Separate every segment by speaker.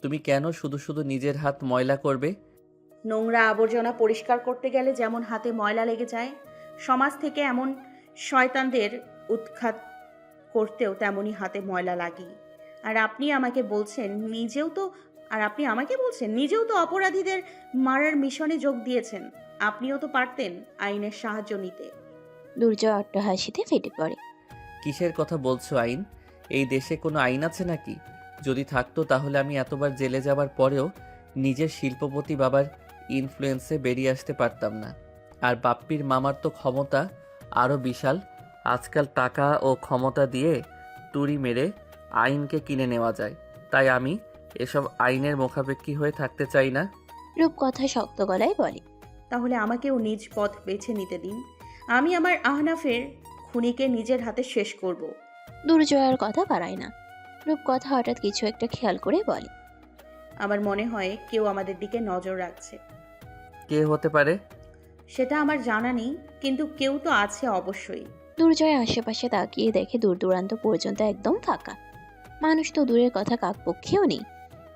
Speaker 1: তুমি কেন শুধু শুধু নিজের হাত ময়লা করবে?
Speaker 2: নোংরা আবর্জনা পরিষ্কার করতে গেলে যেমন হাতে ময়লা লেগে যায়, সমাজ থেকে এমন শয়তানদের উৎখাত করতেও তেমনই হাতে ময়লা লাগে। আর আপনি আমাকে বলছেন নিজেও তো নিজেও তো অপরাধীদের মারার মিশনে যোগ দিয়েছেন। আপনিও তো পারতেন আইনের সাহায্য নিতে।
Speaker 3: দুর্জয় অট্টহাসিতে ফেটে পড়ে।
Speaker 1: কিসের কথা বলছো আইন? এই দেশে কোনো আইন আছে নাকি? যদি থাকতো তাহলে আমি এতবার জেলে যাবার পরেও নিজের শিল্পপতি বাবার ইনফ্লুয়েন্সে বেরিয়ে আসতে পারতাম না। আর বাপ্পির মামার তো ক্ষমতা আরও বিশাল। আজকাল টাকা ও ক্ষমতা দিয়ে তুড়ি মেরে আইনকে কিনে নেওয়া যায়। তাই আমি এসব আইনের মুখাপেক্ষী হয়ে থাকতে চাই না।
Speaker 3: রূপকথা শক্ত গলায় বলে।
Speaker 2: তাহলে আমাকেও নিজ পথ বেছে নিতে দিন। আমি আমার আহনাফের খুনিকে নিজের হাতে শেষ করব।
Speaker 3: দুর্জয়ের কথা বাড়ায় না। রূপকথা হঠাৎ কিছু একটা খেয়াল করে বলে।
Speaker 2: আমার মনে হয় কেউ আমাদের দিকে নজর রাখছে।
Speaker 1: কে হতে পারে?
Speaker 2: সেটা আমার জানা নেই, কিন্তু কেউ তো আছে অবশ্যই।
Speaker 3: দুর্জয় আশেপাশে তাকিয়ে দেখে দূর দূরান্ত পর্যন্ত একদম ফাঁকা। মানুষ তো দূরের কথা কাকপক্ষেও নেই।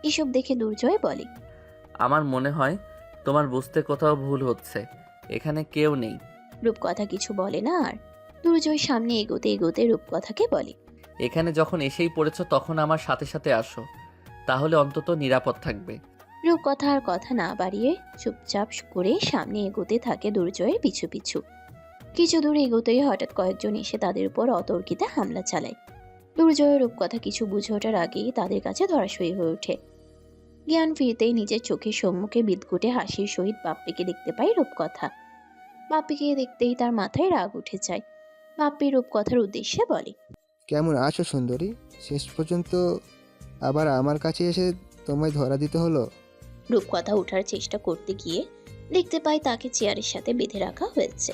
Speaker 3: এসব দেখে দুর্জয় বলে।
Speaker 1: আমার মনে হয় তোমার বুঝতে কোথাও ভুল হচ্ছে। এখানে কেউ নেই।
Speaker 3: রূপকথা কিছু বলে না আর। দুর্জয় সামনে এগোতে এগোতে রূপকথাকে বলে।
Speaker 1: এখানে যখন এসেই পড়েছো তখন আমার সাথে সাথে আসো, তাহলে অন্তত নিরাপদ থাকবে।
Speaker 3: রূপকথা আর কথা না বাড়িয়ে চুপচাপ করে সামনে এগোতে থাকে দুর্জয়ের পিছু পিছু। কিছু দূর এগোতেই হঠাৎ কয়েকজন এসে তাদের উপর অতর্কিতে হামলা চালায়। দুর্জয় রূপকথা কিছু বুঝে ওঠার আগেই তাদের কাছে ধরাশয়ী হয়ে ওঠে। জ্ঞান ফিরতেই নিজের চোখের সম্মুখে বিদঘুটে হাসির সহিত বাপ্পিকে দেখতে পায় রূপকথা। বাপ্পিকে দেখতেই তার মাথায় রাগ উঠে যায়। বাপ্পি রূপকথার উদ্দেশ্যে বলে।
Speaker 4: কেমন আছো সুন্দরী? শেষ পর্যন্ত আবার আমার কাছে এসে তোমায় ধরা দিতে হলো।
Speaker 3: রূপকথা ওঠার চেষ্টা করতে গিয়ে দেখতে পায় তাকে চেয়ারের সাথে বেঁধে রাখা হয়েছে।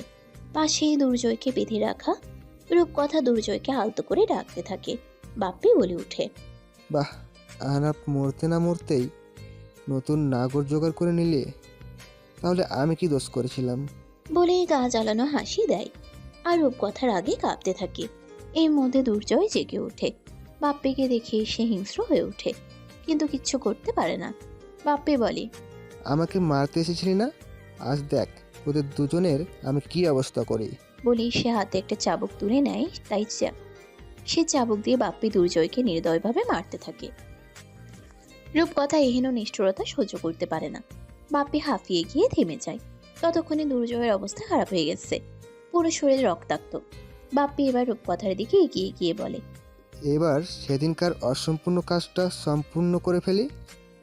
Speaker 3: পাশেই দুর্জয়কে বেঁধে রাখা। রূপকথা দুর্জয়কে আলতো করে ডাকতে থাকে। বাপ্পি বলে ওঠে।
Speaker 4: বাহ, আহনাফ মরতে না মরতেই নতুন নাগর জোগাড় করে নিলে। তাহলে আমি কি দোষ করেছিলাম?
Speaker 3: বলেই গা জ্বালানো হাসি দেয়। আর রূপকথার আগে কাঁপতে থাকে। এর মধ্যে দুর্জয় জেগে ওঠে। বাপ্পিকে দেখে সে হিংস্র হয়ে ওঠে, কিন্তু কিচ্ছু করতে পারে না। বাপ্পি বলে।
Speaker 4: আমাকে মারতে এসেছিলি না? আজ দেখ ওদের দুজনের আমি কি অবস্থা করি।
Speaker 3: বলেই সে হাতে একটা চাবুক তুলে নেয়। সে চাবুক দিয়ে বাপ্পি দুর্জয়কে নির্দয়ভাবে মারতে থাকে। রূপকথা এহেন নিষ্ঠুরতা সহ্য করতে পারে না। বাপ্পি হাঁফিয়ে গিয়ে থেমে যায়। ততক্ষণে দুর্জয়ের অবস্থা খারাপ হয়ে গেছে। পুরো শরীর রক্তাক্ত। বাপ্পি এবার রূপকথার দিকে এগিয়ে গিয়ে বলে।
Speaker 4: এবার সেদিনকার অসম্পূর্ণ কাজটা সম্পূর্ণ করে ফেলি।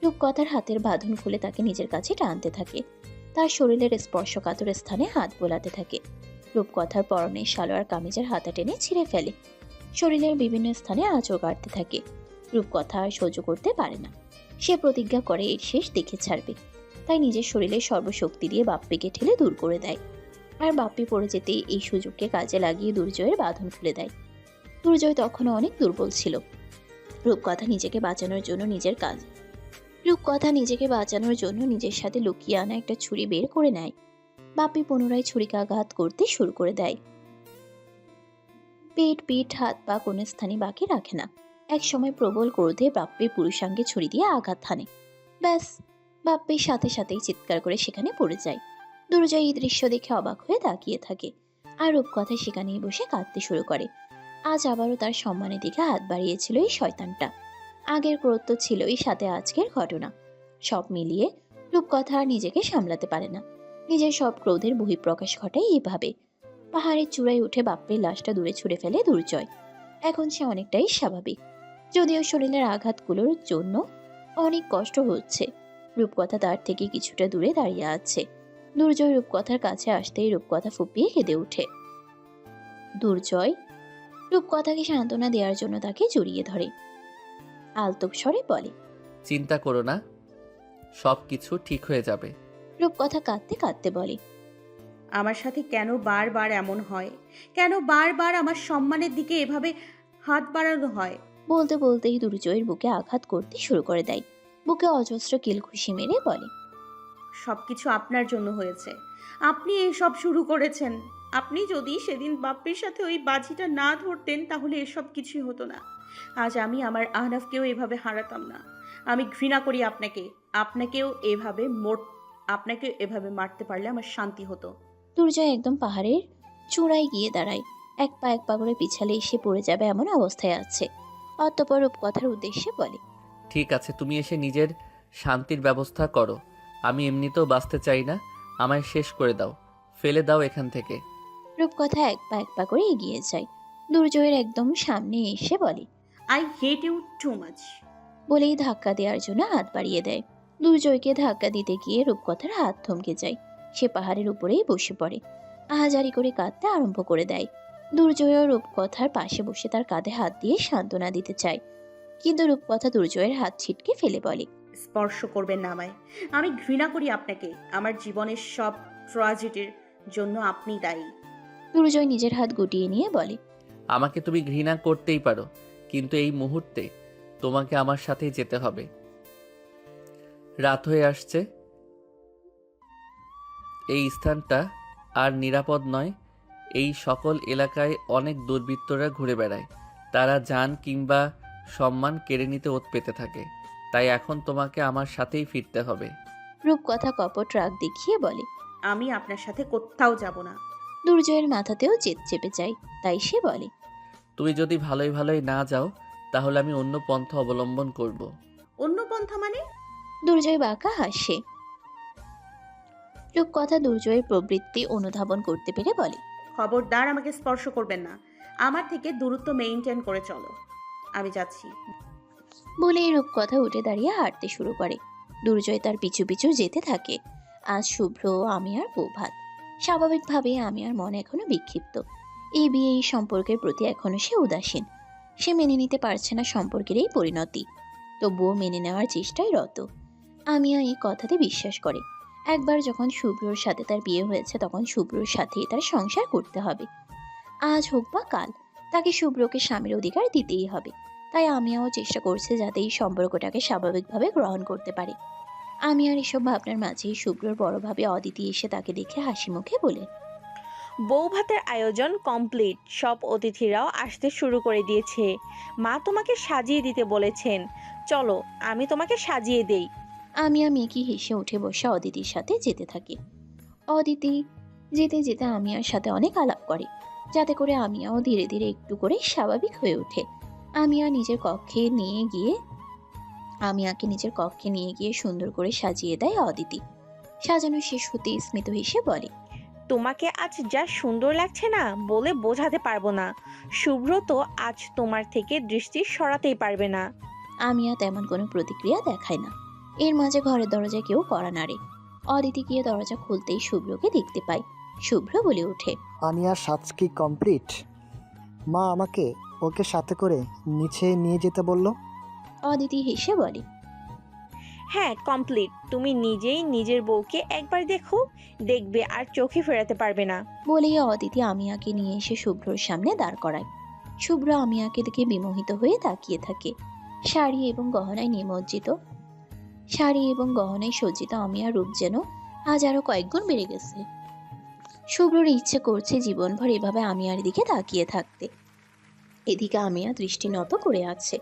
Speaker 3: রূপকথার হাতের বাঁধন খুলে তাকে নিজের কাছে টানতে থাকে। তার শরীরের স্পর্শকাতর স্থানে হাত বোলাতে থাকে। রূপকথার পরনের সালোয়ার কামিজের হাতা টেনে ছিঁড়ে ফেলে। শরীরের বিভিন্ন স্থানে আঁচড় কাটতে থাকে। রূপকথা আর সহ্য করতে পারে না। সে প্রতিজ্ঞা করে এর শেষ দেখে ছাড়বে। তাই নিজের শরীরের সর্বশক্তি দিয়ে বাপ্পিকে ঠেলে দূর করে দেয়। আর বাপ্পি পড়ে যেতেই এই সুযোগকে কাজে লাগিয়ে দুর্জয়ের বাঁধন খুলে দেয়। দুর্জয় তখনও অনেক দুর্বল ছিল। রূপকথা নিজেকে বাঁচানোর জন্য নিজের সাথে লুকিয়ে আনা একটা ছুরি বের করে নেয়। বাপ্পি পুনরায় ছুরিকাঘাত করতে শুরু করে দেয়। পেট, পিঠ, হাত পা কোনো স্থানই বাকি রাখে না। এক সময় প্রবল ক্রোধে বাপ্পির পুরুষাঙ্গে ছুরি দিয়ে আঘাত হানে। ব্যাস, বাপ্পির সাথে সাথেই চিৎকার করে সেখানে পড়ে যায়। দুর্জয় এই দৃশ্য দেখে অবাক হয়ে তাকিয়ে থাকে। আর রূপকথা সেখানেই বসে কাঁদতে শুরু করে। আজ আবারও তার সম্মানের দিকে হাত বাড়িয়েছিল এই শয়তানটা। আগের ক্রোধ তো ছিলই, সাথে আজকের ঘটনা। সব মিলিয়ে রূপকথা আর নিজেকে সামলাতে পারে না। নিজের সব ক্রোধের বহিঃপ্রকাশ ঘটায় এইভাবে। পাহাড়ের চূড়ায় উঠে বাপ্পির লাশটা দূরে ছুঁড়ে ফেলে দুর্জয়। এখন সে অনেকটাই স্বাভাবিক, যদিও শরীরের আঘাতগুলোর জন্য অনেক কষ্ট হচ্ছে। রূপকথা তার থেকে কিছুটা দূরে দাঁড়িয়ে আছে। দুর্জয় রূপকথার কাছে আসতেই রূপকথা ফুপিয়ে কেঁদে ওঠে। দুর্জয় রূপকথাকে সান্ত্বনা দেওয়ার জন্য তাকে জড়িয়ে ধরে। আলতো স্বরে বলে।
Speaker 1: চিন্তা করো না, সব কিছু ঠিক হয়ে যাবে।
Speaker 3: রূপকথা কাঁদতে কাঁদতে বলে।
Speaker 2: আমার সাথে কেন বারবার এমন হয়? কেন বারবার আমার সম্মানের দিকে এভাবে হাত বাড়ানো হয়?
Speaker 3: বলতে বলতেই দুর্জয়ের বুকে আঘাত করতে শুরু করে দেয়। বুকে অজস্র কিল ঘুষি মেরে বলে।
Speaker 2: সবকিছু আপনার জন্য হয়েছে। আপনি এসব শুরু করেছেন। আপনি যদি সেদিন বাপ্পির সাথে ওই বাজিটা না ধরতেন তাহলে এসব কিছুই হতো না। আজ আমি আমার আহনাফকেও এভাবে হারাতাম না। আমি ঘৃণা করি আপনাকে। আপনাকেও এভাবে আপনাকে এভাবে মারতে পারলে আমার শান্তি হতো।
Speaker 3: দুর্জয় একদম পাহাড়ের চূড়ায় গিয়ে দাঁড়ায়। এক পা করে পিছালে এসে পড়ে যাবে এমন অবস্থায় আছে। অতঃপর রূপকথার উদ্দেশ্যে বলে,
Speaker 1: ঠিক আছে, তুমি এসে নিজের শান্তির ব্যবস্থা করো। আমি এমনিতেও বাঁচতে চাই না, আমায় শেষ করে দাও, ফেলে দাও এখান থেকে।
Speaker 3: রূপকথা এক পা করে এগিয়ে যায়। দুর্জয়ের একদম সামনে এসে বলে,
Speaker 2: I hate you too much.
Speaker 3: বলেই ধাক্কা দেওয়ার জন্য হাত বাড়িয়ে দেয়। দুর্জয়কে ধাক্কা দিতে গিয়ে রূপকথার হাত থমকে যায়। সে পাহাড়ের উপরেই বসে পড়ে। আহাজারি করে কাঁদতে আরম্ভ করে দেয়। দুর্জয়ও রূপকথার পাশে বসে তার কাঁধে হাত দিয়ে সান্ত্বনা দিতে চায়, কিন্তু রূপকথা দুর্জয়ের হাত ছিটকে ফেলে বলে,
Speaker 2: স্পর্শ করবেন না আমায়। আমি ঘৃণা করি আপনাকে। আমার জীবনের সব ট্র্যাজেডির জন্য আপনি দায়ী।
Speaker 3: দুর্জয় নিজের হাত গুটিয়ে নিয়ে বলে,
Speaker 1: আমাকে তুমি ঘৃণা করতেই পারো, কিন্তু এই মুহূর্তে তোমাকে আমার সাথেই যেতে হবে। রাত হয়ে আসছে, এই স্থানটা আর নিরাপদ নয়। এই সকল এলাকায় অনেক দুর্বৃত্তরা ঘুরে বেড়ায়, তারা জান কিংবা সম্মান কেড়ে নিতে ওত পেতে থাকে। তাই এখন তোমাকে আমার সাথেই ফিরতে হবে।
Speaker 3: রূপকথা কপট রাগ দেখিয়ে বলে।
Speaker 2: আমি আপনার সাথে কোথাও যাব না।
Speaker 3: দুর্জয়ের মাথাতেও জেদ চেপে যায়, তাই সে বলে,
Speaker 1: তুমি যদি ভালোই ভালোই না যাও, তাহলে আমি অন্য পন্থা অবলম্বন করব।
Speaker 2: অন্য পন্থা মানে?
Speaker 3: দুর্জয় বাঁকা হাসে। রূপকথা দুর্জয়ের প্রবৃত্তি অনুধাবন করতে পেরে বলে,
Speaker 2: খবরদার আমাকে স্পর্শ করবেন না। আমার থেকে দূরত্ব মেইনটেইন করে চলো। আমি যাচ্ছি।
Speaker 3: বলে রূপকথা উঠে দাঁড়িয়ে হাঁটতে শুরু করে। দুর্জয় তার পিছু পিছু যেতে থাকে। আজ শুভ্র, আমি আর বৌভাত। স্বাভাবিকভাবে আমি আর মন এখনো বিক্ষিপ্ত। এই বিয়ে, এই সম্পর্কের প্রতি এখনো সে উদাসীন। সে মেনে নিতে পারছে না সম্পর্কের এই পরিণতি, তবুও মেনে নেওয়ার চেষ্টায় রত। আমিয়া এই কথাতে বিশ্বাস করে। একবার যখন শুভ্রর সাথে তার বিয়ে হয়েছে, তখন শুভ্রর সাথেই তার সংসার করতে হবে। আজ হোক বা কাল, তাকে শুভ্রকে স্বামীর অধিকার দিতেই হবে। তাই আমিয়াও চেষ্টা করছে যাতে এই সম্পর্কটাকে স্বাভাবিকভাবে গ্রহণ করতে পারে। আমি আর এসব ভাবনার মাঝেই শুভ্রর বড়ভাবে অদিতি এসে তাকে দেখে হাসি মুখে বলে,
Speaker 5: বৌভাতের আয়োজন কমপ্লিট, সব অতিথিরাও আসতে শুরু করে দিয়েছে। মা তোমাকে সাজিয়ে দিতে বলেছেন, চলো আমি তোমাকে সাজিয়ে দেই।
Speaker 3: আমিয়া মেকি হেসে উঠে বসে অদিতির সাথে যেতে থাকে। অদিতি যেতে যেতে আমিয়ার সাথে অনেক আলাপ করে, যাতে করে আমিয়াও ধীরে ধীরে একটু করে স্বাভাবিক হয়ে ওঠে। আমিয়াকে নিজের কক্ষে নিয়ে গিয়ে সুন্দর করে সাজিয়ে দেয় অদিতি। সাজানো শেষ হতে স্মিত হেসে বলে,
Speaker 5: তোমাকে আজ যা সুন্দর লাগছে না, বলে বোঝাতে পারবো না। শুভ্র তো আজ তোমার থেকে দৃষ্টি সরাতেই পারবে না।
Speaker 3: আমিয়া তেমন কোনো প্রতিক্রিয়া দেখায় না। এর মাঝে ঘরের দরজায় কেউ কড়া নাড়ে। অদিতি গিয়ে দরজা খুলতেই শুভ্রকে দেখতে পায়। শুভ্র বলে ওঠে,
Speaker 6: আমি আর সাজ কি কমপ্লিট? মা আমাকে ওকে সাথে করে নিচে নিয়ে যেতে বলল।
Speaker 3: অদিতি হেসে বলে,
Speaker 5: হ্যাঁ কমপ্লিট। তুমি নিজেই নিজের বউকে একবার দেখো, দেখবে আর চোখে ফেরাতে পারবে না।
Speaker 3: বলেই অদিতি আমিয়াকে নিয়ে এসে শুভ্রর সামনে দাঁড় করায়। শুভ্র আমিয়াকে দেখে বিমোহিত হয়ে তাকিয়ে থাকে। শাড়ি এবং গহনায় সজ্জিত আমিয়ার রূপ যেন আজ আরো কয়েক গুণ বেড়ে গেছে। শুভ্রর ইচ্ছে করছে জীবনভর এভাবে আমিয়ার দিকে তাকিয়ে থাকতে। এদিকে আমিয়া দৃষ্টি নত করে আছে।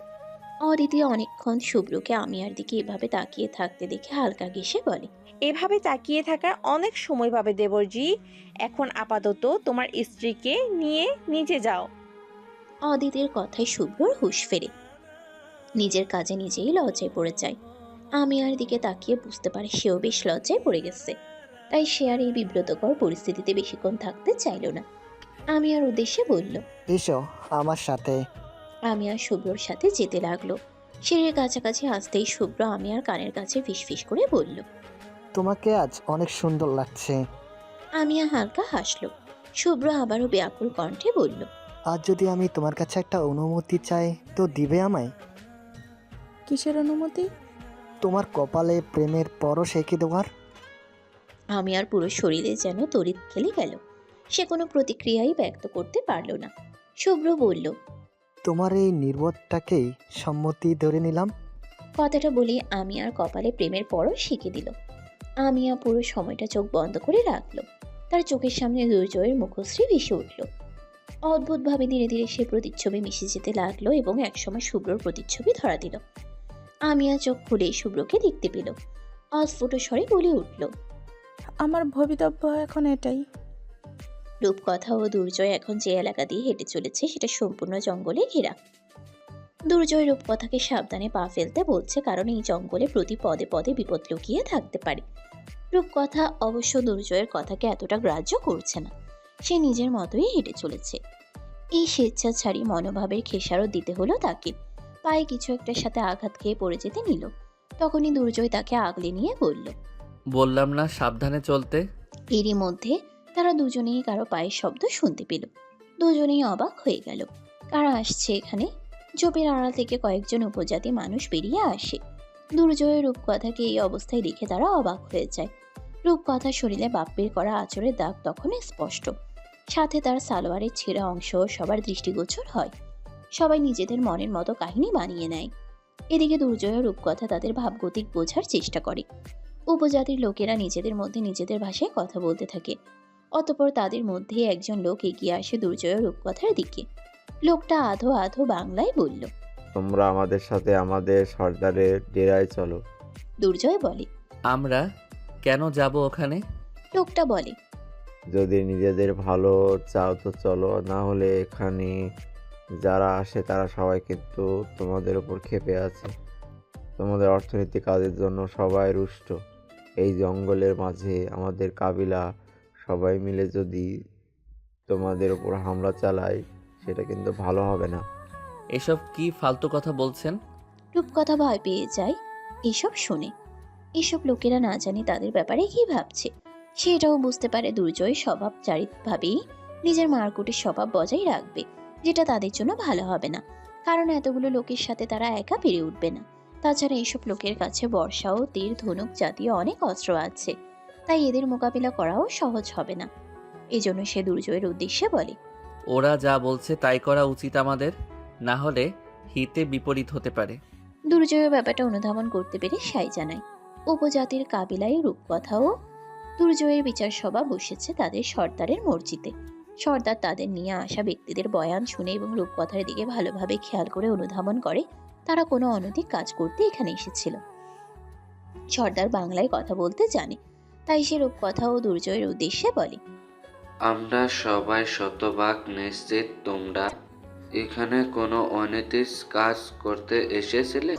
Speaker 3: অদিতি অনেকক্ষণ শুভ্রকে আমিয়ার দিকে এভাবে তাকিয়ে থাকতে দেখে হালকা হেসে বলে,
Speaker 5: এভাবে তাকিয়ে থাকার অনেক সময় পাবে দেবরজি। এখন আপাতত তোমার স্ত্রীকে নিয়ে নিচে যাও।
Speaker 3: অদিতির কথায় শুভ্রর হুঁশ ফেরে। নিজের কাজে নিজেই লজ্জায় পড়ে যায়। আমিয়ার দিকে তাকিয়ে বুঝতে পারে সেও বেশ লজ্জায় পড়ে গেছে। তাই সে আর এই বিব্রতকর পরিস্থিতিতে বেশিক্ষণ থাকতে চাইল না। আমিয়ার উদ্দেশ্যে বলল,
Speaker 6: এসো আমার সাথে।
Speaker 3: আমিয়া শুভ্রর সাথে যেতে লাগলো। সিঁড়ির কাছাকাছি আসতেই শুভ্র আমিয়ার কানের কাছে ফিসফিস করে বলল,
Speaker 6: তোমাকে আজ অনেক সুন্দর লাগছে।
Speaker 3: আমিয়া হালকা হাসলো। শুভ্র আবারও ব্যাকুল কণ্ঠে বলল,
Speaker 6: আজ যদি আমি তোমার কাছে একটা অনুমতি চাই তো দিবে আমায়?
Speaker 7: কিসের অনুমতি?
Speaker 6: তোমার কপালে প্রেমের পরশ এঁকে দেওয়ার।
Speaker 3: আমিয়ার পুরো শরীরে যেন তড়িৎ খেলে গেল। সে কোনো প্রতিক্রিয়াই ব্যক্ত করতে পারল না। শুভ্র বলল,
Speaker 6: তোমার এই নির্বোধটাকেই সম্মতি ধরে নিলাম।
Speaker 3: কথাটা বলে আমিয়ার কপালে প্রেমের পরশ শিখে দিল। আমিয়া পুরো সময়টা চোখ বন্ধ করে রাখলো। তার চোখের সামনে দুর্জয়ের মুখশ্রী ভেসে উঠল। অদ্ভুতভাবে ধীরে ধীরে সে প্রতিচ্ছবি মিশে যেতে লাগলো এবং একসময় শুভ্রর প্রতিচ্ছবি ধরা দিল। আমিয়া চোখ খুলে শুভ্রকে দেখতে পেল। অস্ফুট স্বরে বলে উঠল,
Speaker 7: আমার ভবিতব্য এখন এটাই।
Speaker 3: রূপকথা ও দুর্জয় এখন যে এলাকা দিয়ে হেঁটে চলেছে সেটা সম্পূর্ণ জঙ্গলে ঘেরা। দুর্জয় রূপকথাকে সাবধানে পা ফেলতে বলছে, কারণ এই জঙ্গলে প্রতি পদে পদে বিপদ লুকিয়ে থাকতে পারে। রূপকথা অবশ্য দুর্জয়ের কথাকে এতটা গ্রাহ্য করছে না। সে নিজের মতোই হেঁটে চলেছে। এই স্বেচ্ছাচারী মনোভাবের খেসারত দিতে হলো তাকে। পায়ে কিছু একটার সাথে আঘাত খেয়ে পড়ে যেতে নিল। তখনই দুর্জয় তাকে আগলে নিয়ে বলল,
Speaker 1: বললাম না সাবধানে চলতে।
Speaker 3: এরই মধ্যে তারা দুজনেই কারো পায়ের শব্দ শুনতে পেল। দুজনেই অবাক হয়ে গেল। কারা আসছে এখানে? ঝোপের আড়াল থেকে কয়েকজন উপজাতি মানুষ বেরিয়ে আসে। দুর্জয়ের রূপকথাকে এই অবস্থায় দেখে তারা অবাক হয়ে যায়। রূপকথার শরীরে বাপ্পির করা আঁচড়ের দাগ তখন স্পষ্ট। সাথে তার সালোয়ারের ছেঁড়া অংশ সবার দৃষ্টিগোচর হয়। সবাই নিজেদের মনের মতো কাহিনী বানিয়ে নেয়। এদিকে দুর্জয় ও রূপকথা তাদের ভাবগতিক বোঝার চেষ্টা করে। উপজাতির লোকেরা নিজেদের মধ্যে নিজেদের ভাষায় কথা বলতে থাকে। অতঃপর তাদের মধ্যে একজন লোক এগিয়ে আসে দুর্জয় ও রূপকথার দিকে। লোকটা আধো আধো বাংলায় বলল,
Speaker 8: তোমরা আমাদের সাথে আমাদের সর্দারের ডেরায় চলো।
Speaker 3: দুর্জয় বলে,
Speaker 1: আমরা কেন যাব ওখানে?
Speaker 3: লোকটা বলে,
Speaker 8: যদি নিজেদের ভালো চাও তো চলো, না হলে এখানে যারা আসে তারা সবাই কিন্তু তোমাদের উপর ক্ষেপে আছে। তোমাদের অর্থনৈতিক কাজের জন্য সবাই রুষ্ট। এই জঙ্গলের মাঝে আমাদের কাবিলা সবাই মিলে যদি তোমাদের উপর হামলা চালায় সেটা কিন্তু ভালো হবে না।
Speaker 1: এসব কি ফালতু কথা বলছেন?
Speaker 3: রূপকথা ভয় পেয়ে যায় এসব শুনে। এসব লোকেরা না জানি তাদের ব্যাপারে কি ভাবছে। সেটাও বুঝতে পারে দুর্জয় স্বভাবচারিতভাবেই নিজের মারকুটের স্বভাব বজায় রাখবে, যেটা তাদের জন্য ভালো হবে না। কারণ এতগুলো লোকের সাথে তারা একা পেরে উঠবে না। তাছাড়া এইসব লোকের কাছে বর্ষা ও তীর ধনুক জাতীয় অনেক অস্ত্র আছে, তাই এদের মোকাবিলা করাও সহজ হবে না। এজন্য সে দুর্জয়ের উদ্দেশ্যে বলে,
Speaker 1: ওরা যা বলছে তাই করা উচিত আমাদের, না হলে হিতে বিপরীত হতে পারে।
Speaker 3: দুর্জয় ব্যাপারটা অনুধাবন করতে পেরে সাই জানায়। উপজাতির কাবিলায় রূপকথা ও দুর্জয়ের বিচার সভা বসেছে তাদের সর্দারের মসজিদে। সর্দার তাদের নিয়ে আসা ব্যক্তিদের বয়ান শুনে এবং রূপকথার দিকে ভালোভাবে খেয়াল করে অনুধাবন করে তারা কোনো অনৈতিক কাজ করতে এখানে এসেছিল। সর্দার বাংলায় কথা বলতে জানে, তাই সে রূপকথা ও দুর্জয়ের উদ্দেশ্যে বলে,
Speaker 9: আমরা সবাই শতভাগ নিশ্চিত তোমরা এখানে কোনো অনৈতিক কাজ করতে এসেছিলে।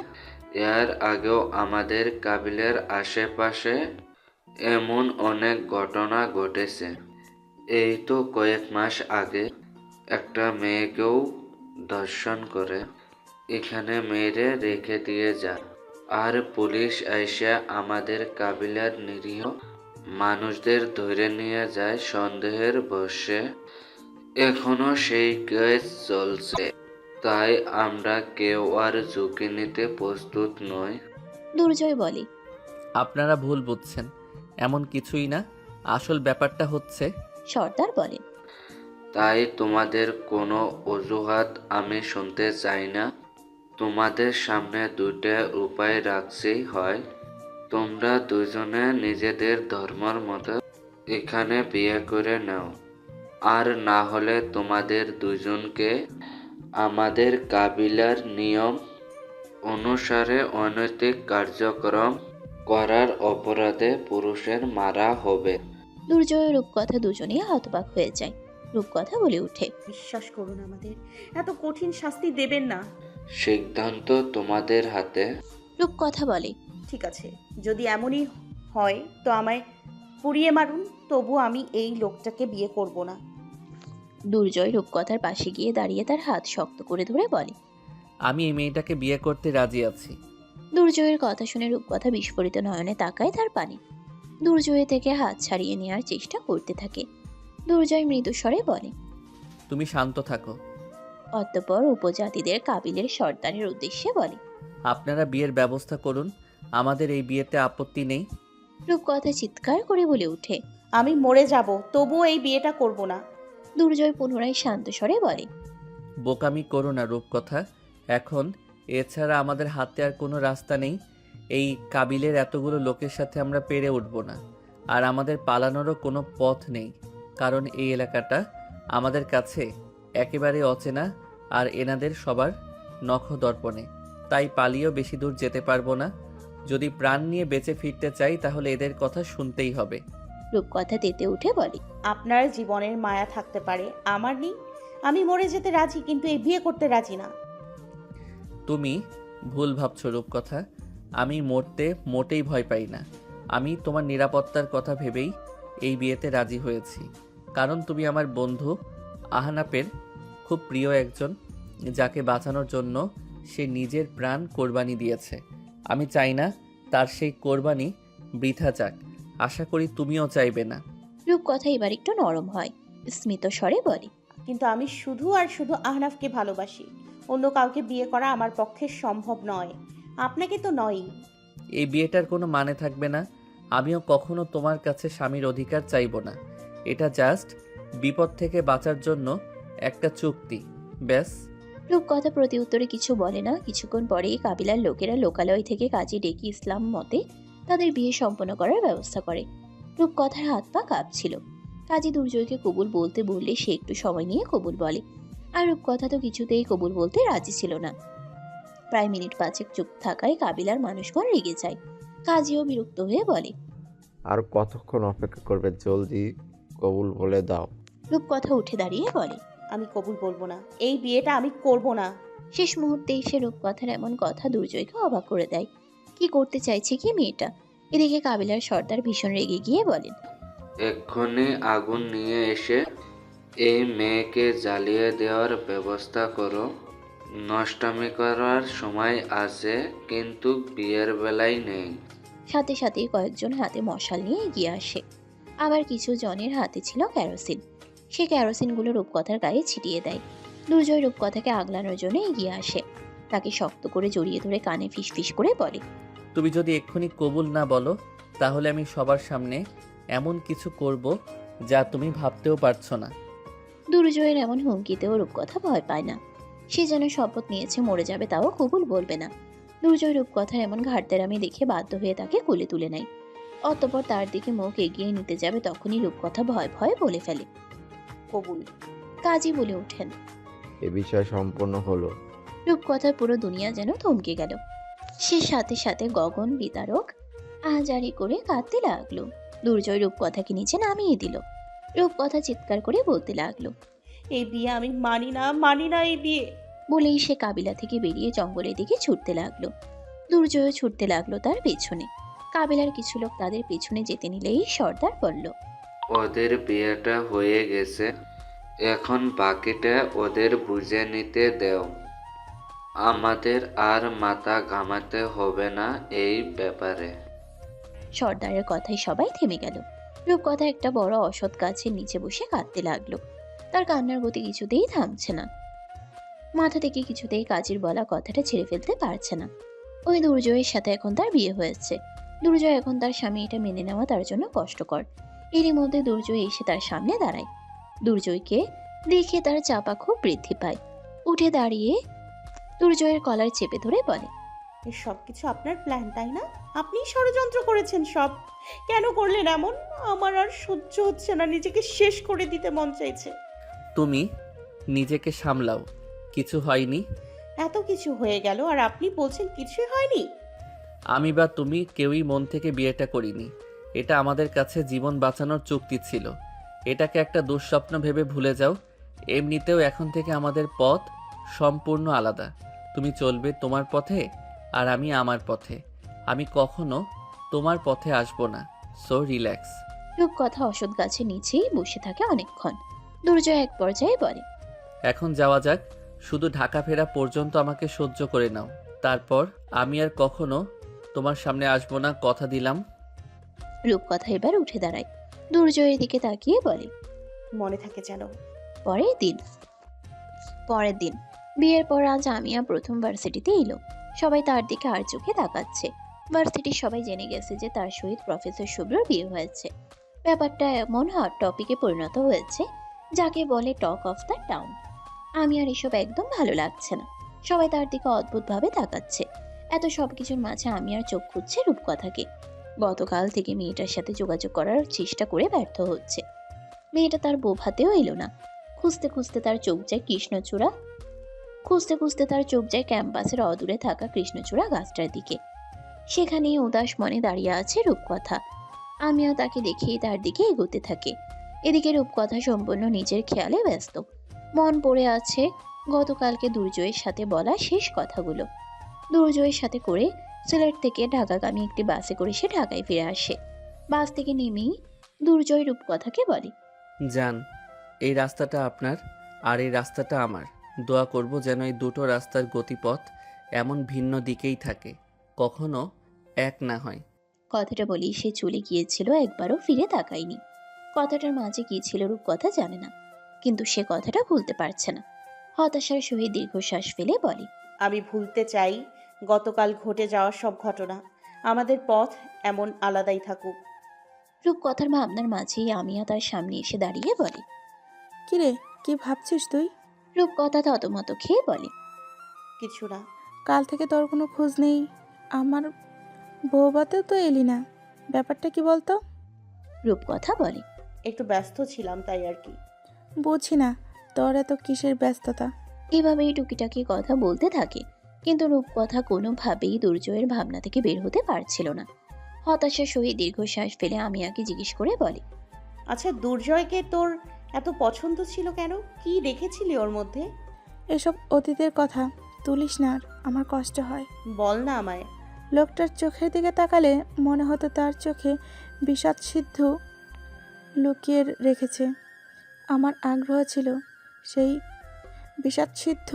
Speaker 9: এর আগেও আমাদের কাবিলের আশেপাশে এমন অনেক ঘটনা ঘটেছে। এই তো কয়েক মাস আগে একটা মেয়েকেও ধর্ষণ করে এখানে মেরে রেখে দিয়ে যায়। আর পুলিশ এসে আমাদের কাবিলার নিরীহ মানুষদের ধরে নিয়ে যায় সন্দেহের বশে। এখনো সেই কেস চলছে, তাই আমরা কেউ আর ঝুঁকি নিতে প্রস্তুত নই।
Speaker 3: দুর্জয় বলে,
Speaker 1: আপনারা ভুল বুঝছেন, এমন কিছুই না। আসল ব্যাপারটা হচ্ছে,
Speaker 3: সর্দার বলেন,
Speaker 9: তাই তোমাদের কোনো অজুহাত আমি শুনতে চাই না। তোমাদের সামনে দুইটা উপায় রাখছি, হয় তোমরা দুজনে নিজেদের ধর্মের মতো এখানে বিয়ে করে নাও, আর না হলে তোমাদের দুজনকে আমাদের কাবিলার নিয়ম অনুসারে অনৈতিক কার্যক্রম করার অপরাধে পুরুষের মারা হবে।
Speaker 3: দুর্জয় ও রূপকথা দুজনেই হতবাক হয়ে যায়। রূপকথা বলে ওঠে,
Speaker 2: বিশ্বাস করুন, আমাদের এত কঠিন শাস্তি দেবেন না।
Speaker 9: সিদ্ধান্ত তোমাদের হাতে।
Speaker 3: রূপকথা বলে,
Speaker 2: ঠিক আছে, যদি এমনই হয় তো আমায় পুড়িয়ে মারুন, তবু আমি এই লোকটাকে বিয়ে করব না।
Speaker 3: দুর্জয় রূপকথার পাশে গিয়ে দাঁড়িয়ে তার হাত শক্ত করে ধরে বলে,
Speaker 1: আমি এই মেয়েটাকে বিয়ে করতে রাজি আছি।
Speaker 3: দুর্জয়ের কথা শুনে রূপকথা বিস্ফোরিত নয়নে তাকায় তার পানে। দুর্জয় থেকে হাত ছাড়িয়ে নেওয়ার চেষ্টা করতে থাকে। দুর্জয় মৃদু স্বরে বলে,
Speaker 1: তুমি শান্ত থাকো।
Speaker 3: অতঃপর উপজাতিদের কাবিলের সর্দারের উদ্দেশ্যে বলে,
Speaker 1: আপনারা বিয়ের ব্যবস্থা করুন, আমাদের এই বিয়েতে আপত্তি নেই।
Speaker 3: রূপকথা চিৎকার করে বলে ওঠে,
Speaker 2: আমি মরে যাব, তবুও এই বিয়েটা করব না।
Speaker 3: দুর্জয় পুনরায় শান্ত স্বরে বলে,
Speaker 1: বোকামি করো না রূপকথা। এখন এছাড়া আমাদের হাতে আর কোনো রাস্তা নেই। এই কাবিলের এতগুলো লোকের সাথে আমরা পেরে উঠব না, আর আমাদের পালানোরও কোনো পথ নেই, কারণ এই এলাকাটা আমাদের কাছে একেবারে অচেনা, আর এনাদের সবার নখদর্পণে। তাই পালিয়েও বেশি দূর যেতে পারবো না। যদি প্রাণ নিয়ে বেঁচে ফিরতে চাই তাহলে এদের কথা শুনতেই হবে।
Speaker 3: রূপকথা তেতে উঠে বলে।
Speaker 2: আপনার জীবনের মায়া থাকতে পারে, আমার নেই। আমি মরে যেতে রাজি, কিন্তু এই বিয়ে করতে রাজি না।
Speaker 1: তুমি ভুল ভাবছো রূপকথা। আমি মরতে মোটেই ভয় পাই না। আমি তোমার নিরাপত্তার কথা ভেবেই এই বিয়েতে রাজি হয়েছি। কারণ তুমি আমার বন্ধু আহনাপের খুব প্রিয় একজন, যাকে বাঁচানোর জন্য সে নিজের প্রাণ কোরবানি দিয়েছে। আমি চাই না তার সেই কোরবানি বৃথা যাক। আশা করি তুমিও চাইবে না।
Speaker 3: রূপকথা এবার একটু নরম হয়, স্মিত স্বরে বলে।
Speaker 2: কিন্তু আমি শুধু আর শুধু আহনাফকে ভালোবাসি। অন্য কাউকে বিয়ে করা আমার পক্ষে সম্ভব নয়। আপনাকে তো নয়ই।
Speaker 1: এই বিয়েটার কোনো মানে থাকবে না। আমিও কখনো তোমার কাছে স্বামীর অধিকার চাইব না। এটা জাস্ট বিপদ থেকে বাঁচার জন্য একটা চুক্তি, ব্যাস।
Speaker 3: রূপকথা প্রতি উত্তরে কিছু বলে না। কিছুক্ষণ পরেই কাবিলার লোকেরা লোকালয় থেকে কাজী ডেকে ইসলাম মতে তাদের বিয়ে সম্পন্ন করার ব্যবস্থা করে। রূপকথার হাত পা কাঁপছিল। কাজী দুর্জয়কে কবুল বলতে বললে সে একটু সময় নিয়ে কবুল বলে, আর রূপকথা তো কিছুতেই কবুল বলতে রাজি ছিল না। প্রায় মিনিট 5 চুপ থাকায় কাবিলার মানুষগণ রেগে যায়। কাজীও বিরক্ত হয়ে বলে,
Speaker 8: আর কতক্ষণ অপেক্ষা করবে? জলদি কবুল বলে দাও।
Speaker 3: রূপকথা উঠে দাঁড়িয়ে বলে,
Speaker 2: আমি কবুল বলবো না। এই বিয়েটা আমি করব না।
Speaker 3: শেষ মুহূর্তে এসে রূপকথার এমন কথা দুর্জয়কে অবাক করে দেয়। কি করতে চাইছে কি মেয়েটা? এদিকে কাবিলার সর্দার ভীষণ রেগে গিয়ে বলেন,
Speaker 9: এক্ষুনি আগুন নিয়ে এসে এই মেয়েকে জ্বালিয়ে দেওয়ার ব্যবস্থা করো। নষ্টামি করার সময় আছে, কিন্তু বিয়ের বেলায় নেই।
Speaker 3: সাথে সাথেই কয়েকজন হাতে মশাল নিয়ে এগিয়ে আসে। আবার কিছু জনের হাতে ছিল কেরোসিন। সে কেরোসিনগুলো রূপকথার গায়ে ছিটিয়ে দেয়। দুর্জয় রূপকথাকে আগলানোর জন্য এগিয়ে আসে। তাকে শক্ত করে জড়িয়ে ধরে কানে ফিসফিস করে বলে,
Speaker 1: তুমি যদি এক্ষুনি কবুল না বলো তাহলে আমি সবার সামনে এমন কিছু করব যা তুমি ভাবতেও পারছো না।
Speaker 3: দুর্জয়ের এমন হুমকিতেও রূপকথা ভয় পায় না। সে যেন শপথ নিয়েছে মরে যাবে তাও কবুল বলবে না। দুর্জয় রূপকথার এমন ঘাটতেরামি দেখে বাধ্য হয়ে তাকে কোলে তুলে নেয়। অতঃপর তার দিকে মুখ এগিয়ে নিতে যাবে, তখনই রূপকথা ভয় ভয়ে বলে ফেলে,
Speaker 2: কবুল।
Speaker 3: কাজী বলে ওঠেন।
Speaker 8: এ বিষয় সম্পূর্ণ হলো।
Speaker 3: রূপকথার পুরো দুনিয়া যেন থমকে গেল। সে সাথে সাথে গগন বিতারক আহাজারি করে কাঁদতে লাগলো। দুর্জয় রূপকথাকে নিচে নামিয়ে দিল। রূপকথা চিৎকার করে বলতে লাগলো,
Speaker 2: এই বিয়ে আমি মানি না, মানি না এই বিয়ে।
Speaker 3: বলেই সে কাবিলা থেকে বেরিয়ে জঙ্গলের দিকে ছুটতে লাগলো। দুর্জয় ছুটতে লাগলো তার পেছনে। কাবিলার কিছু লোক তাদের পেছনে যেতে নিলেই সর্দার বলল,
Speaker 9: ওদের বিয়েটা হয়ে গেছে, এখন বাকিটা ওদের বুঝে নিতে দেও। আমাদের আর মাথা ঘামাতে হবে না এই ব্যাপারে।
Speaker 3: সর্দারের কথায় সবাই থেমে গেল। রূপকথা একটা বড় অসৎ গাছের নিচে বসে কাঁদতে লাগলো। তার কান্নার গতি কিছুতেই থামছে না। মাথা থেকে কিছুতেই কাজীর বলা কথাটা ছেড়ে ফেলতে পারছে না। ওই দুর্জয়ের সাথে এখন তার বিয়ে হয়েছে। দুর্জয় এখন তার স্বামী, এটা মেনে নেওয়া তার জন্য কষ্টকর। এরই মধ্যে দুর্জয় এসে তার সামনে দাঁড়ায়। দুর্জয়কে দেখে তার চাপা খুব বৃদ্ধি পায়। উঠে দাঁড়িয়ে দুর্জয়ের কলার চেপে ধরে বলে,
Speaker 2: এই সব কিছু আপনার প্ল্যান, তাই না? আপনি ষড়যন্ত্র করেছেন সব। কেন করলেন এমন? আমার আর সহ্য হচ্ছে না, নিজেকে শেষ করে দিতে মন চাইছে।
Speaker 1: তুমি নিজেকে সামলাও, কিছু হয়নি।
Speaker 2: এত কিছু হয়ে গেল আর আপনি বলছেন কিছুই হয়নি?
Speaker 1: আমি বা তুমি কেউই মন থেকে বিয়েটা করিনি। এটা আমাদের কাছে জীবন বাঁচানোর চুক্তি ছিল। এটাকে একটা দুঃস্বপ্ন ভেবে ভুলে যাও। এমনিতেও এখন থেকে আমাদের পথ সম্পূর্ণ আলাদা। তুমি চলবে তোমার পথে আর আমি আমার পথে। আমি কখনো তোমার পথে আসবো না। So relax.
Speaker 3: রূপকথা অসৎ গাছের নিচেই বসে থাকে অনেকক্ষণ। দুর্জয় এক পর্যায়ে বলে,
Speaker 1: এখন যাওয়া যাক। শুধু ঢাকা ফেরা পর্যন্ত আমাকে সহ্য করে নাও। তারপর আমি আর কখনো তোমার সামনে আসবো না, কথা দিলাম।
Speaker 3: রূপকথা এবার উঠে দাঁড়ায়। দুর্জয়ের দিকে তাকিয়ে বলে,
Speaker 2: মনে থাকে যেন।
Speaker 3: পরের দিন বিয়ের পর আজ আমিয়া প্রথম ভার্সিটিতে এলো। সবাই তার দিকে আর চোখে তাকাচ্ছে। ভার্সিটির সবাই জেনে গেছে যে তার সহিত প্রফেসর শুভ্রর বিয়ে হয়েছে। ব্যাপারটা এমন হট টপিকে পরিণত হয়েছে যাকে বলে টক অফ দ্য টাউন। আমি আর এসব একদম ভালো লাগছে না। সবাই তার দিকে অদ্ভুতভাবে তাকাচ্ছে। এত সব কিছুর মাঝে আমি আর চোখ খুঁজছে রূপকথাকে। গতকাল থেকে মেয়েটার সাথে যোগাযোগ করার চেষ্টা করে ব্যর্থ হচ্ছে। মেয়েটা তার বউ ভাতেও এলো না। খুঁজতে খুঁজতে তার চোখ যায় কৃষ্ণচূড়া খুঁজতে খুঁজতে তার চোখ যায় ক্যাম্পাসের অদূরে থাকা কৃষ্ণচূড়া গাছটার দিকে। সেখানেই উদাস মনে দাঁড়িয়ে আছে রূপকথা। আমিও তাকে দেখেই তার দিকে এগোতে থাকে। এদিকে রূপকথা সম্পূর্ণ নিজের খেয়ালে ব্যস্ত। মন পড়ে আছে গতকালকে দুর্জয়ের সাথে বলা শেষ কথাগুলো। দুর্জয়ের সাথে করে সিলেট থেকে ঢাকাগামী একটি বাসে করে সে ঢাকায় ফিরে আসে। বাস থেকে নেমেই দুর্জয় রূপকথাকে বলে,
Speaker 1: যান, এই রাস্তাটা আপনার আর এই রাস্তাটা আমার। দোয়া করব যেন এই দুটো রাস্তার গতিপথ এমন ভিন্ন দিকেই থাকে, কখনো এক না হয়।
Speaker 3: কথাটা বলেই সে চলে গিয়েছিল, একবারও ফিরে তাকায়নি। কথাটার মাঝে কি ছিল রূপকথা জানে না, কিন্তু সে কথাটা ভুলতে পারছে না। হতাশার সহিত দীর্ঘশ্বাস ফেলে বলে,
Speaker 2: আমি ভুলতে চাই গতকাল ঘটে যাওয়া সব ঘটনা। আমাদের পথ এমন আলাদাই থাকুক।
Speaker 3: রূপকথার ভাবনার মাঝেই আমিয়া তার সামনে এসে দাঁড়িয়ে বলে।
Speaker 7: কিরে, কি ভাবছিস তুই?
Speaker 3: রূপকথা থতমত খেয়ে বলে,
Speaker 2: কিছু না।
Speaker 7: কাল থেকে তোর কোনো খোঁজ নেই। আমার বউবাতেও তো এলি না, ব্যাপারটা কি বলতো?
Speaker 3: রূপকথা বলে,
Speaker 2: একটু ব্যস্ত ছিলাম তাই আর কি।
Speaker 7: বুঝি না তোর এত কিসের ব্যস্ততা।
Speaker 3: এভাবেই টুকিটাকি কথা বলতে থাকে, কিন্তু রূপকথা কোনোভাবেই দুর্জয়ের ভাবনা থেকে বের হতে পারছিল না। হতাশার সহিত দীর্ঘশ্বাস ফেলে আমিয়াকে জিজ্ঞেস করে বলে,
Speaker 2: আচ্ছা, দুর্জয়কে তোর এত পছন্দ ছিল কেন? কি দেখেছিলি ওর মধ্যে?
Speaker 7: এসব অতীতের কথা তুলিস না, আর আমার কষ্ট হয়।
Speaker 2: বল না আমায়।
Speaker 7: লোকটার চোখের দিকে তাকালে মনে হতো তার চোখে বিষাদ সিদ্ধ লুকিয়ে রেখেছে। আমার আগ্রহ ছিল সেই বিষাদ সিদ্ধ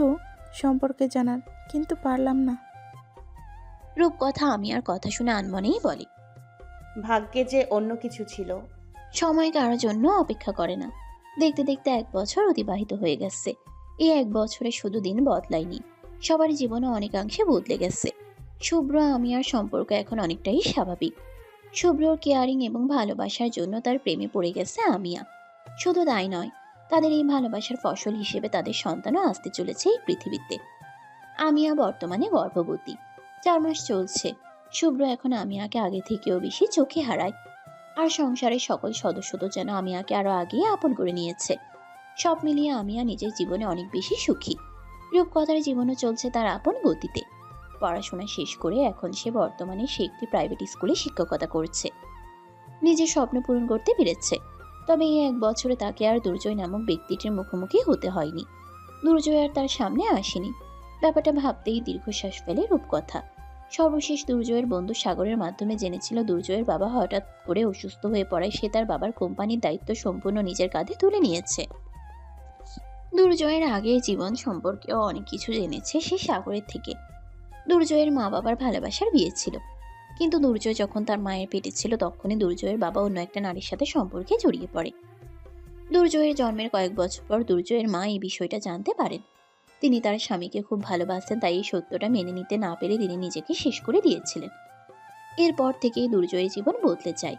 Speaker 7: সম্পর্কে জানার, কিন্তু পারলাম না।
Speaker 3: রূপকথা আমিয়ার কথা শুনে আনমনেই বলে,
Speaker 2: ভাগ্যে যে অন্য কিছু ছিল।
Speaker 3: সময় কারোর জন্য অপেক্ষা করে না। দেখতে দেখতে 1 বছর অতিবাহিত হয়ে গেছে। এই 1 বছরে শুধু দিন বদলায়নি, সবার জীবনে অনেকাংশে বদলে গেছে। শুভ্র আমিয়ার সম্পর্ক এখন অনেকটাই স্বাভাবিক। শুভ্রর কেয়ারিং এবং ভালোবাসার জন্য তার প্রেমে পড়ে গেছে আমিয়া। শুধু তাই নয়, তাদের এই ভালোবাসার ফসল হিসেবে তাদের সন্তানও আসতে চলেছে এই পৃথিবীতে। আমিয়া বর্তমানে গর্ভবতী, 4 মাস চলছে। শুভ্র এখন আমিয়াকে আগে থেকেও বেশি চোখে হারায়, আর সংসারের সকল সদস্য তো যেন আমিয়াকে আরো আগেই আপন করে নিয়েছে। সব মিলিয়ে আমিয়া নিজের জীবনে অনেক বেশি সুখী। রূপকথার জীবনও চলছে তার আপন গতিতে। পড়াশোনা শেষ করে এখন সে বর্তমানে একটি প্রাইভেট স্কুলে শিক্ষকতা করছে। নিজের স্বপ্ন পূরণ করতে পেরেছে। তবে এই 1 বছরে তাকে আর দুর্জয় নামক ব্যক্তিটির মুখোমুখি হতে হয়নি। দুর্জয় আর তার সামনে আসেনি। ব্যাপারটা ভাবতেই দীর্ঘশ্বাস ফেলে রূপকথা। সর্বশেষ দুর্জয়ের বন্ধু সাগরের মাধ্যমে জেনেছিল দুর্জয়ের বাবা হঠাৎ করে অসুস্থ হয়ে পড়ায় সে তার বাবার কোম্পানির দায়িত্ব সম্পূর্ণ নিজের কাঁধে তুলে নিয়েছে। দুর্জয়ের আগে জীবন সম্পর্কেও অনেক কিছু জেনেছে সে সাগরের থেকে। দুর্জয়ের মা বাবার ভালোবাসার বিয়ে ছিল, কিন্তু দুর্জয় যখন তার মায়ের পেটে ছিল তখনই দুর্জয়ের বাবা অন্য একটা নারীর সাথে সম্পর্কে জড়িয়ে পড়ে। দুর্জয়ের জন্মের কয়েক বছর পর দুর্জয়ের মা এই বিষয়টা জানতে পারেন। তিনি তার স্বামীকে খুব ভালোবাসতেন, তাই এই সত্যটা মেনে নিতে না পেরে তিনি নিজেকে শেষ করে দিয়েছিলেন। এরপর থেকেই দুর্জয়ের জীবন বদলে যায়।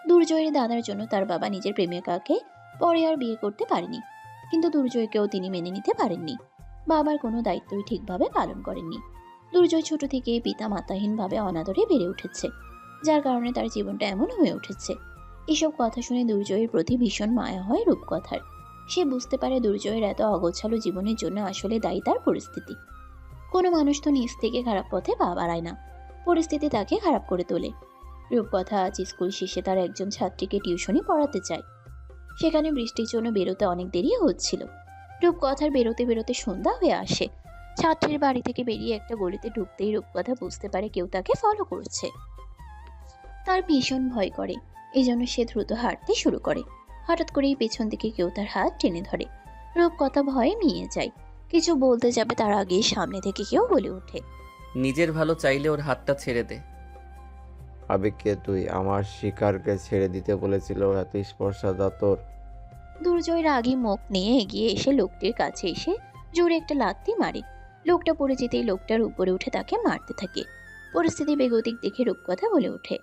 Speaker 3: দুর্জয়ের দাদার জন্য তার বাবা নিজের প্রেমিকাকে পরে আর বিয়ে করতে পারেনি, কিন্তু দুর্জয়কেও তিনি মেনে নিতে পারেননি। বাবার কোনো দায়িত্বই ঠিকভাবে পালন করেননি। দুর্জয় ছোট থেকে পিতা মাতাহীনভাবে অনাদরে বেড়ে উঠেছে, যার কারণে তার জীবনটা এমন হয়ে উঠেছে। এসব কথা শুনে দুর্জয়ের প্রতি ভীষণ মায়া হয় রূপকথার। সে বুঝতে পারে দুর্জয়ের এত অগোছালো জীবনের জন্য আসলে দায়ী তার পরিস্থিতি। কোনো মানুষ তো নিজ থেকে খারাপ পথে পা বাড়ায় না, পরিস্থিতি তাকে খারাপ করে তোলে। রূপকথা আজ স্কুল শেষে তার একজন ছাত্রীকে টিউশনি পড়াতে চায়। সেখানে বৃষ্টির জন্য বেরোতে অনেক দেরি হচ্ছিল। রূপকথার বেরোতে বেরোতে সন্ধ্যা হয়ে আসে। ছাত্রীর বাড়ি থেকে বেরিয়ে একটা গলিতে ঢুকতেই রূপকথা বুঝতে পারে কেউ তাকে ফলো করছে। তার ভীষণ ভয় করে, এই জন্য সে দ্রুত হাঁটতে শুরু করে। হঠাৎ করেই পেছন থেকে কেউ তার হাত টেনে ধরে। রূপকথা ভয়ে মিয়ে যায়। কিছু বলতে যাবে তার আগেই সামনে থেকে কেউ বলে ওঠে,
Speaker 1: নিজের ভালো চাইলে ওর হাতটা ছেড়ে দে।
Speaker 8: আবেগকে তুই আমার শিকারকে ছেড়ে দিতে বলেছিল, এত স্পর্শাদা তোর।
Speaker 3: দুর্জয় রাগী মুখ নিয়ে এগিয়ে এসে লোকটির কাছে এসে জোরে একটা লাথি মারে। লোকটা পড়ে যেতেই লোকটার উপরে উঠে তাকে মারতে থাকে। পরিস্থিতি বেগতিক দেখে রূপকথা বলে ওঠে,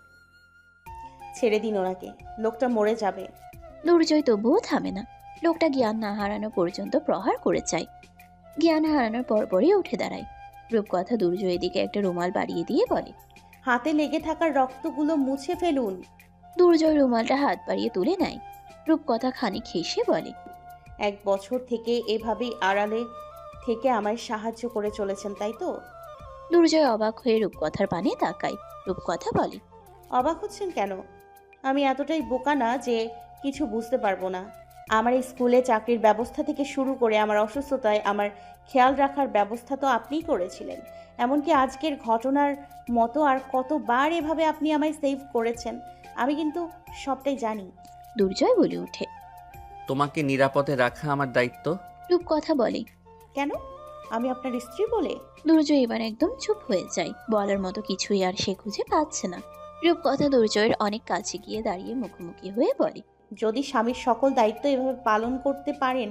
Speaker 2: ছেড়ে দিন ওনাকে, লোকটা মরে যাবে।
Speaker 3: দুর্জয় তবুও থামে না। লোকটা জ্ঞান না হারানো পর্যন্ত প্রহার করে চায়। জ্ঞান হারানোর পরপরই উঠে দাঁড়ায়। রূপকথা দুর্জয়ের দিকে একটা রুমাল বাড়িয়ে দিয়ে বলে,
Speaker 2: হাতে লেগে থাকা রক্তগুলো মুছে ফেলুন।
Speaker 3: দুর্জয় রুমালটা হাত বাড়িয়ে তুলে নেয়। রূপকথা খানিক হেসে বলে,
Speaker 2: 1 বছর থেকে এভাবেই আড়ালে থেকে আমায় সাহায্য করে চলেছেন, তাই তো?
Speaker 3: দুর্জয় অবাক হয়ে রূপকথার পানে তাকায়। রূপকথা বলে,
Speaker 2: অবাক হচ্ছেন কেন? আমি এতটাই বোকা না যে কিছু বুঝতে পারবো না। আমার এই স্কুলে চাকরির ব্যবস্থা থেকে শুরু করে আমার অসুস্থতায় আমার খেয়াল রাখার ব্যবস্থা তো আপনিই করেছিলেন। এমনকি আজকের ঘটনার মতো আর কতবার এভাবে আপনি আমায় সেভ করেছেন, আমি কিন্তু সবটাই জানি।
Speaker 3: দুর্জয় বলে ওঠে।
Speaker 1: তোমাকে নিরাপদে রাখা আমার দায়িত্ব।
Speaker 3: রূপকথা বলে,
Speaker 2: কেন? আমি আপনার স্ত্রী বলে?
Speaker 3: দুর্জয় এবার একদম চুপ হয়ে যায়। বলার মতো কিছুই আর সে খুঁজে পাচ্ছে না। রূপকথা দুর্জয়ের অনেক কাছে গিয়ে দাঁড়িয়ে মুখোমুখি হয়ে বলে,
Speaker 2: যদি স্বামীর সকল দায়িত্ব এভাবে পালন করতে পারেন,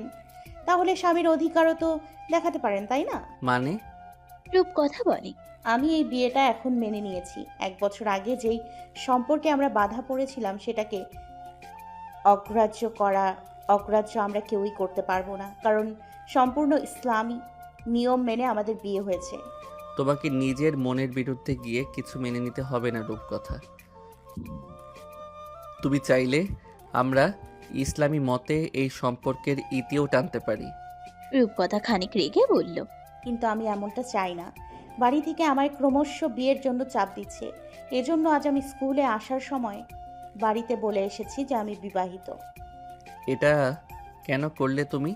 Speaker 2: তাহলে স্বামীর অধিকারও তো দেখাতে পারেন, তাই না?
Speaker 1: মানে?
Speaker 3: রূপকথা বলে,
Speaker 2: আমি এই বিয়েটা এখন মেনে নিয়েছি। 1 বছর আগে যেই সম্পর্কে আমরা বাধা পড়েছিলাম, সেটাকে অগ্রাহ্য আমরা কেউই করতে পারবো না, কারণ সম্পূর্ণ ইসলামী নিয়ম মেনে আমাদের বিয়ে হয়েছে।
Speaker 1: তোমাকে নিজের মনের বিরুদ্ধে গিয়ে কিছু মেনে নিতে হবে না রূপকথা। তুমি চাইলে আমরা ইসলামী মতে এই সম্পর্কের ইতিও টানতে পারি।
Speaker 3: রূপকথা খানিক রেগে বলল,
Speaker 2: কিন্তু আমি এমনটা চাই না। বাড়ি থেকে আমায় ক্রমশ বিয়ের জন্য চাপ দিচ্ছে। এজন্য আজ আমি স্কুলে আসার সময় বাড়িতে বলে এসেছি যে আমি বিবাহিত।
Speaker 1: এটা কেন করলে তুমি?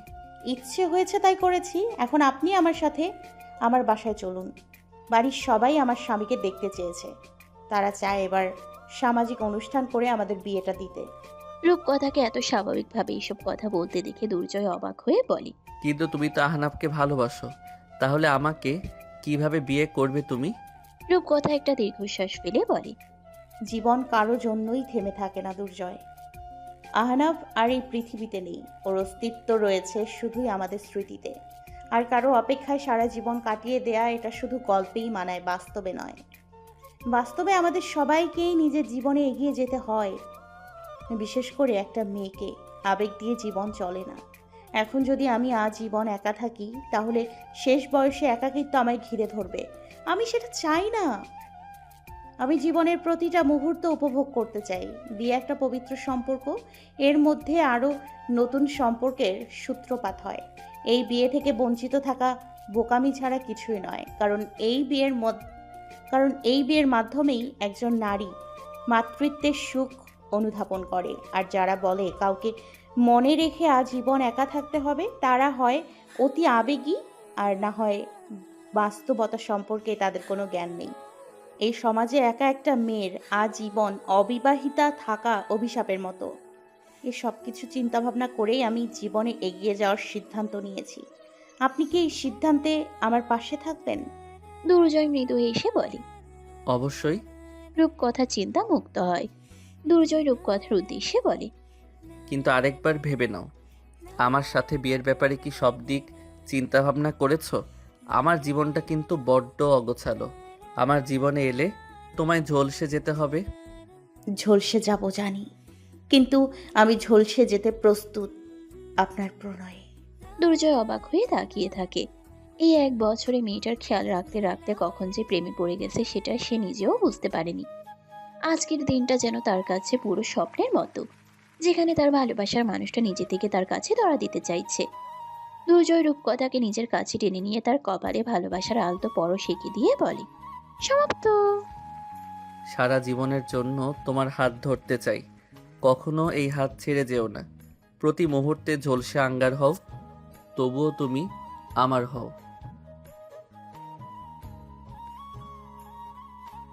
Speaker 2: ইচ্ছে হয়েছে তাই করেছি। এখন আপনি আমার সাথে আমার বাসায় চলুন। বাড়ির সবাই আমার স্বামীকে দেখতে চেয়েছে। তারা চায় এবার সামাজিক অনুষ্ঠান করে আমাদের বিয়েটা দিতে।
Speaker 3: রূপকথাকে এত স্বাভাবিকভাবে এইসব কথা বলতে দেখে দুর্জয় অবাক হয়ে বলে,
Speaker 1: কিন্তু তুমি তো আহনাফকে ভালোবাসো, তাহলে আমাকে কিভাবে বিয়ে করবে তুমি?
Speaker 3: রূপকথা একটা দীর্ঘশ্বাস ফেলে বলে,
Speaker 2: জীবন কারো জন্যই থেমে থাকে না দুর্জয়। আহনাফ আর এই পৃথিবীতে নেই। ওর অস্তিত্ব রয়েছে শুধুই আমাদের স্মৃতিতে। আর কারো অপেক্ষায় সারা জীবন কাটিয়ে দেয়া এটা শুধু গল্পেই মানায়, বাস্তবে নয়। বাস্তবে আমাদের সবাইকেই নিজের জীবনে এগিয়ে যেতে হয়, বিশেষ করে একটা মেয়েকে। আবেগ দিয়ে জীবন চলে না। এখন যদি আমি আজীবন একা থাকি, তাহলে শেষ বয়সে একাকিত্ব আমায় ঘিরে ধরবে। আমি সেটা চাই না। আমি জীবনের প্রতিটা মুহূর্ত উপভোগ করতে চাই। বিয়ে একটা পবিত্র সম্পর্ক, এর মধ্যে আরও নতুন সম্পর্কের সূত্রপাত হয়। এই বিয়ে থেকে বঞ্চিত থাকা বোকামি ছাড়া কিছুই নয়। কারণ এই বিয়ের মাধ্যমেই একজন নারী মাতৃত্বের সুখ অনুধাবন করে। আর যারা বলে কাউকে মনে রেখে আজীবন একা থাকতে হবে, তারা হয় অতি আবেগী, আর না হয় বাস্তবতা সম্পর্কে তাদের কোনো জ্ঞান নেই। এই সমাজে একা একটা মেয়ের আজীবন অবিবাহিতা থাকা অভিশাপের মতো। এই সব কিছু চিন্তাভাবনা করেই আমি জীবনে এগিয়ে যাওয়ার সিদ্ধান্ত নিয়েছি। আপনি কি এই সিদ্ধান্তে আমার পাশে থাকবেন?
Speaker 3: দুর্জয় মৃদু এসে বলে।
Speaker 1: অবশ্যই।
Speaker 3: রূপকথা চিন্তা মুক্ত হয়। দুর্জয় রূপকথার উদ্দেশ্যে বলে,
Speaker 1: কিন্তু আরেকবার ভেবে নাও, আমার সাথে বিয়ের ব্যাপারে কি সব দিক চিন্তা ভাবনা করেছো? আমার জীবনটা কিন্তু বড্ড অগোছালো। আমার জীবনে এলে তোমায় ঝলসে যেতে হবে।
Speaker 2: ঝলসে যাব জানি, কিন্তু আমি ঝলসে যেতে প্রস্তুত আপনার প্রণয়ে।
Speaker 3: দুর্জয় অবাক হয়ে তাকিয়ে থাকে। এই 1 বছরে মেয়েটার খেয়াল রাখতে রাখতে কখন যে প্রেমে পড়ে গেছে সেটা সে নিজেও বুঝতে পারেনি। আজকের দিনটা যেন তার কাছে পুরো স্বপ্নের মতো, যেখানে তার ভালোবাসার মানুষটা নিজে থেকে তার কাছে ধরা দিতে চাইছে। দুর্জয় রূপকথাকে নিজের কাছে টেনে নিয়ে তার কপালে ভালোবাসার আলতো পরশ এঁকে দিয়ে বলে, সমাপ্ত।
Speaker 1: সারা জীবনের জন্য তোমার হাত ধরতে চাই। কখনো এই হাত ছেড়ে যেও না। প্রতি মুহূর্তে ঝলসে আঙ্গার হও, তবুও তুমি আমার হও।